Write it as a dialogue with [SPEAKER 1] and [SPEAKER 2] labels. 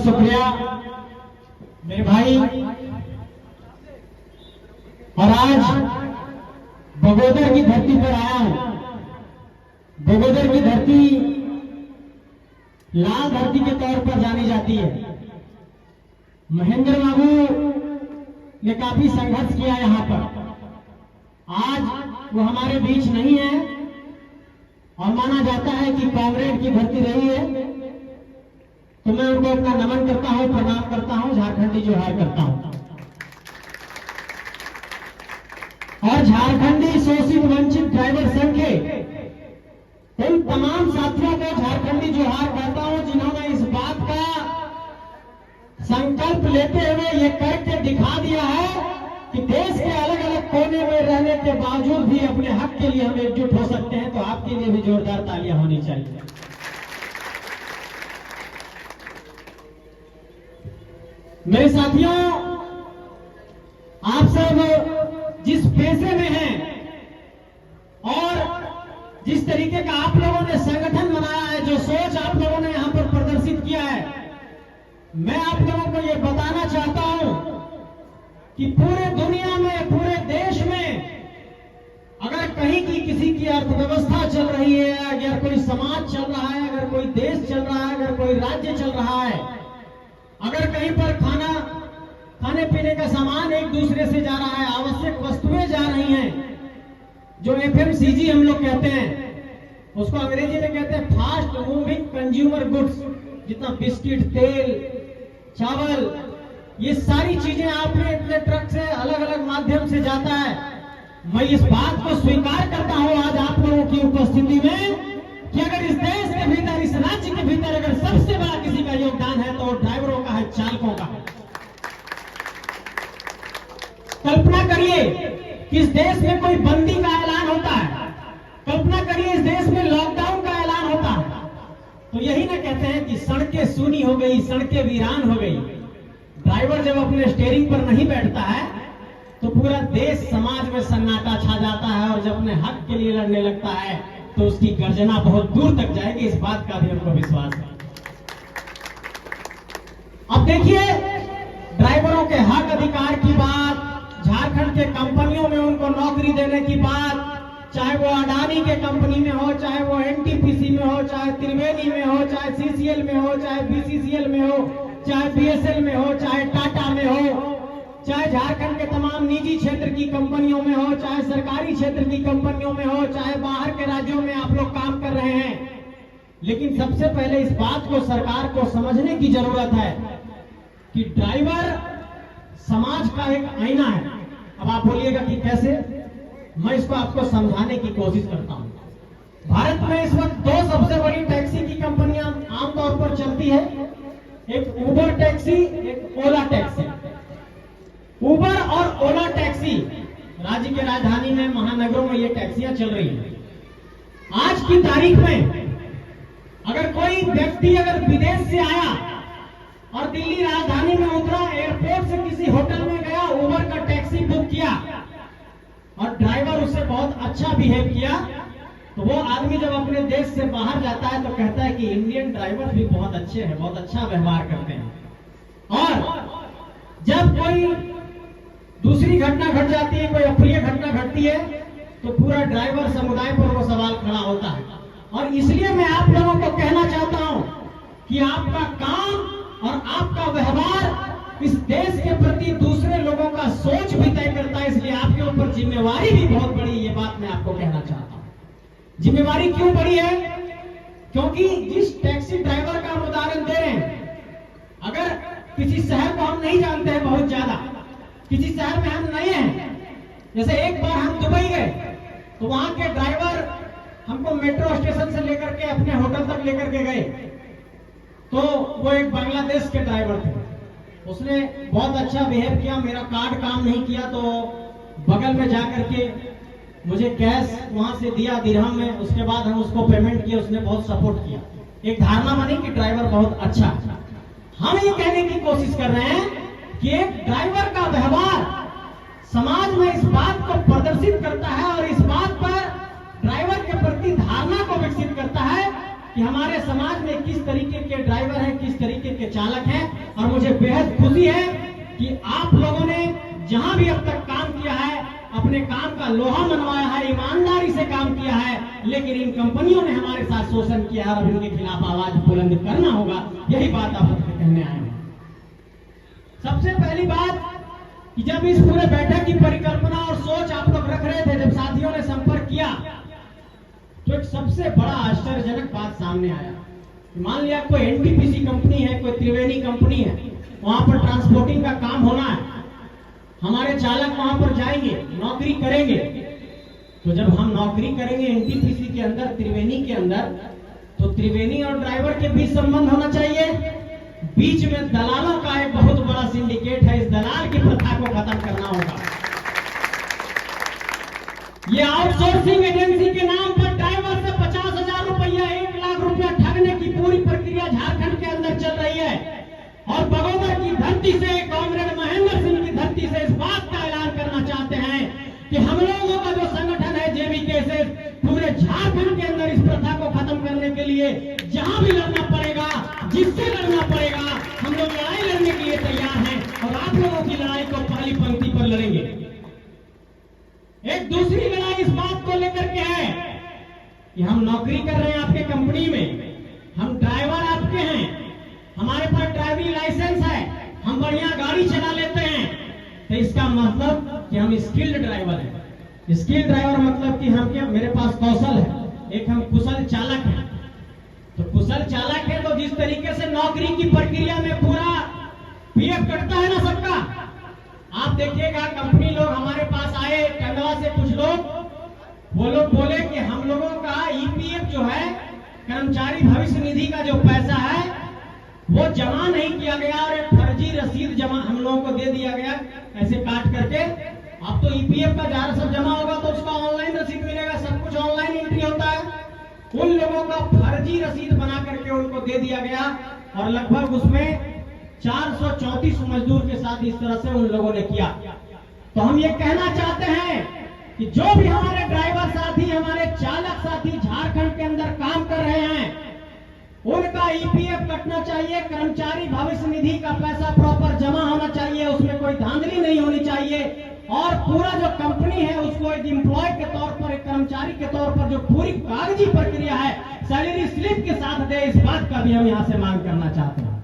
[SPEAKER 1] बहुत शुक्रिया मेरे भाई। और आज बगोदर की धरती पर आया हूं। बगोदर की धरती लाल धरती के तौर पर जानी जाती है। महेंद्र बाबू ने काफी संघर्ष किया यहां पर। आज वो हमारे बीच नहीं है और माना जाता है कि कॉमरेड की भर्ती रही है, तो मैं उनको अपना नमन करता हूं, प्रणाम करता हूं, झारखंडी जोहार करता हूं। और झारखंडी शोषित वंचित ड्राइवर संघ के उन तमाम साथियों को झारखंडी जोहार कहता हूं जिन्होंने इस बात का संकल्प लेते हुए ये करके दिखा दिया है कि देश के अलग अलग कोने में रहने के बावजूद भी अपने हक के लिए हम एकजुट हो सकते हैं। तो आपके लिए भी जोरदार तालियां होनी चाहिए। मेरे साथियों, आप सब जिस पेशे में हैं और जिस तरीके का आप लोगों ने संगठन बनाया है, जो सोच आप लोगों ने यहां पर प्रदर्शित किया है, मैं आप लोगों को यह बताना चाहता हूं कि पूरे दुनिया में, पूरे देश में अगर कहीं की किसी की अर्थव्यवस्था चल रही है, अगर कोई समाज चल रहा है, अगर कोई देश चल रहा है, अगर कोई राज्य चल रहा है, अगर कहीं पर खाने पीने का सामान एक दूसरे से जा रहा है, आवश्यक वस्तुएं जा रही हैं, जो FMCG हम लोग कहते हैं, उसको अंग्रेजी में कहते हैं फास्ट मूविंग कंज्यूमर गुड्स, जितना बिस्किट, तेल, चावल, ये सारी चीजें आपने इतने ट्रक से अलग अलग माध्यम से जाता है। मैं इस बात को स्वीकार करता हूं आज आप लोगों की उपस्थिति में कि अगर इस देश के भीतर, इस राज्य के भीतर अगर सबसे बड़ा किसी का योगदान है तो ड्राइवरों का है, चालकों का है। कल्पना करिए कि इस देश में कोई बंदी का ऐलान होता है, कल्पना करिए इस देश में लॉकडाउन का ऐलान होता है, तो यही ना कहते हैं कि सड़कें सूनी हो गई, सड़कें वीरान हो गई। ड्राइवर जब अपने स्टीयरिंग पर नहीं बैठता है तो पूरा देश समाज में सन्नाटा छा जाता है, और जब अपने हक के लिए लड़ने लगता है तो उसकी गर्जना बहुत दूर तक जाएगी। इस बात का भी हमको विश्वास है। अब देखिए, ड्राइवरों के हक अधिकार की बात, झारखंड के कंपनियों में उनको नौकरी देने की बात, चाहे वो अडानी के कंपनी में हो, चाहे वो NTPC में हो, चाहे त्रिवेणी में हो, चाहे CCL में हो, चाहे BCCL में हो, चाहे BSL में हो, चाहे टाटा में हो, चाहे झारखंड के तमाम निजी क्षेत्र की कंपनियों में हो, चाहे सरकारी क्षेत्र की कंपनियों में हो, चाहे बाहर के राज्यों में आप लोग काम कर रहे हैं। लेकिन सबसे पहले इस बात को सरकार को समझने की जरूरत है कि ड्राइवर समाज का एक आईना है। अब आप बोलिएगा कि कैसे, मैं इसको आपको समझाने की कोशिश करता हूं। भारत में इस वक्त दो सबसे बड़ी टैक्सी की कंपनियां आमतौर पर चलती है, एक उबर टैक्सी, एक ओला टैक्सी। उबर और ओला टैक्सी राज्य के राजधानी में, महानगरों में ये टैक्सियां चल रही हैं। आज की तारीख में अगर कोई व्यक्ति अगर विदेश से आया और दिल्ली राजधानी में उतरा, एयरपोर्ट से किसी होटल में गया, उबर का टैक्सी बुक किया और ड्राइवर उससे बहुत अच्छा बिहेव किया, तो वो आदमी जब अपने देश से बाहर जाता है तो कहता है कि इंडियन ड्राइवर भी बहुत अच्छे हैं, बहुत अच्छा व्यवहार करते हैं। और जब कोई दूसरी घटना घट जाती है, कोई अप्रिय घटना घटती है, तो पूरा ड्राइवर समुदाय पर वो सवाल खड़ा होता है। और इसलिए मैं आप लोगों को कहना चाहता हूं कि आपका काम और आपका व्यवहार इस देश के प्रति दूसरे लोगों का सोच भी तय करता है, इसलिए आपके ऊपर जिम्मेवारी भी बहुत बड़ी। ये बात मैं आपको कहना चाहता हूं। जिम्मेवारी क्यों बड़ी है? क्योंकि जिस टैक्सी ड्राइवर का हम उदाहरण दे रहे हैं, अगर किसी शहर को हम नहीं जानते हैं बहुत ज्यादा, किसी शहर में हम नए हैं, जैसे एक बार हम दुबई गए तो वहां के ड्राइवर हमको मेट्रो स्टेशन से लेकर के अपने होटल तक लेकर के गए, तो वो एक बांग्लादेश के ड्राइवर थे। उसने बहुत अच्छा बिहेव किया, मेरा कार्ड काम नहीं किया तो बगल में जाकर के मुझे कैश वहां से दिया दिरहम में, उसके बाद हम उसको पेमेंट किया, उसने बहुत सपोर्ट किया। एक धारणा बनी कि ड्राइवर बहुत अच्छा है। हम ये कहने की कोशिश कर रहे हैं कि एक ड्राइवर का व्यवहार समाज में इस बात को प्रदर्शित करता है और इस बात पर ड्राइवर के प्रति धारणा को विकसित करता है कि हमारे समाज में किस तरीके के ड्राइवर हैं, किस तरीके के चालक हैं। अपने काम का लोहा मनवाया है, ईमानदारी से काम किया है, लेकिन इन कंपनियों ने हमारे साथ शोषण किया है और इनके खिलाफ आवाज बुलंद करना होगा। यही बात आप सबसे कहने आए हैं। सबसे पहली बात कि जब इस पूरे बैठक की परिकल्पना और सोच आप लोग रख रहे थे, जब साथियों ने संपर्क किया, तो एक सबसे बड़ा आश्चर्यजनक बात सामने आया। मान लिया कोई एनटीपीसी कंपनी है, कोई त्रिवेणी कंपनी है, वहां पर ट्रांसपोर्टिंग का काम होना है, हमारे चालक वहां पर जाएंगे, नौकरी करेंगे। तो जब हम नौकरी करेंगे एनटीपीसी के अंदर, त्रिवेणी के अंदर, तो त्रिवेणी और ड्राइवर के बीच संबंध होना चाहिए। बीच में दलालों का एक बहुत बड़ा सिंडिकेट है, इस दलाल की प्रथा को खत्म करना होगा। ये आउटसोर्सिंग एजेंसी के नाम पर ड्राइवर से 50,000 रुपया, 1 लाख रुपया ठगने की पूरी प्रक्रिया झारखंड के अंदर चल रही है। और बगोदर की धरती से, कॉमरेड महेंद्र सिंह की धरती से इस बात का ऐलान करना चाहते हैं कि हम लोगों का जो संगठन है जेवीकेएसएस, पूरे झारखंड के अंदर इस प्रथा को खत्म करने के लिए जहां भी लड़ना पड़ेगा, जिससे लड़ना पड़ेगा, हम लोग लड़ाई लड़ने के लिए तैयार हैं और आप लोगों की लड़ाई को पहली पंक्ति पर लड़ेंगे। एक दूसरी लड़ाई इस बात को लेकर के है कि हम नौकरी कर रहे हैं आपके कंपनी में, हम ड्राइवर आपके हैं, हमारे पास ड्राइविंग लाइसेंस है, हम बढ़िया गाड़ी चला लेते हैं, तो इसका मतलब कि हम स्किल्ड ड्राइवर हैं। स्किल्ड ड्राइवर मतलब कि हम क्या, मेरे पास कौशल है, एक हम कुशल चालक हैं। तो कुशल चालक है तो जिस तरीके से नौकरी की प्रक्रिया में पूरा पीएफ कटता है ना सबका, आप देखिएगा कंपनी लोग हमारे पास आए, टंडवा से कुछ लोग, वो लोग बोले कि हम लोगों का ईपीएफ जो है, कर्मचारी भविष्य निधि का जो पैसा है वो जमा नहीं किया गया और एक फर्जी रसीद जमा हम लोगों को दे दिया गया ऐसे काट करके। अब तो ईपीएफ का जहाँ सब जमा होगा तो उसका ऑनलाइन रसीद मिलेगा, सब कुछ ऑनलाइन एंट्री होता है। उन लोगों का फर्जी रसीद बना करके उनको दे दिया गया और लगभग उसमें 434 मजदूर के साथ इस तरह से उन लोगों ने किया। तो हम ये कहना चाहते हैं कि जो भी हमारे ड्राइवर साथी, हमारे चालक साथी झारखंड के अंदर काम कर रहे हैं, उनका ईपीएफ कटना चाहिए, कर्मचारी भविष्य निधि का पैसा प्रॉपर जमा होना चाहिए, उसमें कोई धांधली नहीं होनी चाहिए और पूरा जो कंपनी है उसको एक एम्प्लॉय के तौर पर, एक कर्मचारी के तौर पर जो पूरी कागजी प्रक्रिया है सैलरी स्लिप के साथ दे, इस बात का भी हम यहां से मांग करना चाहते हैं।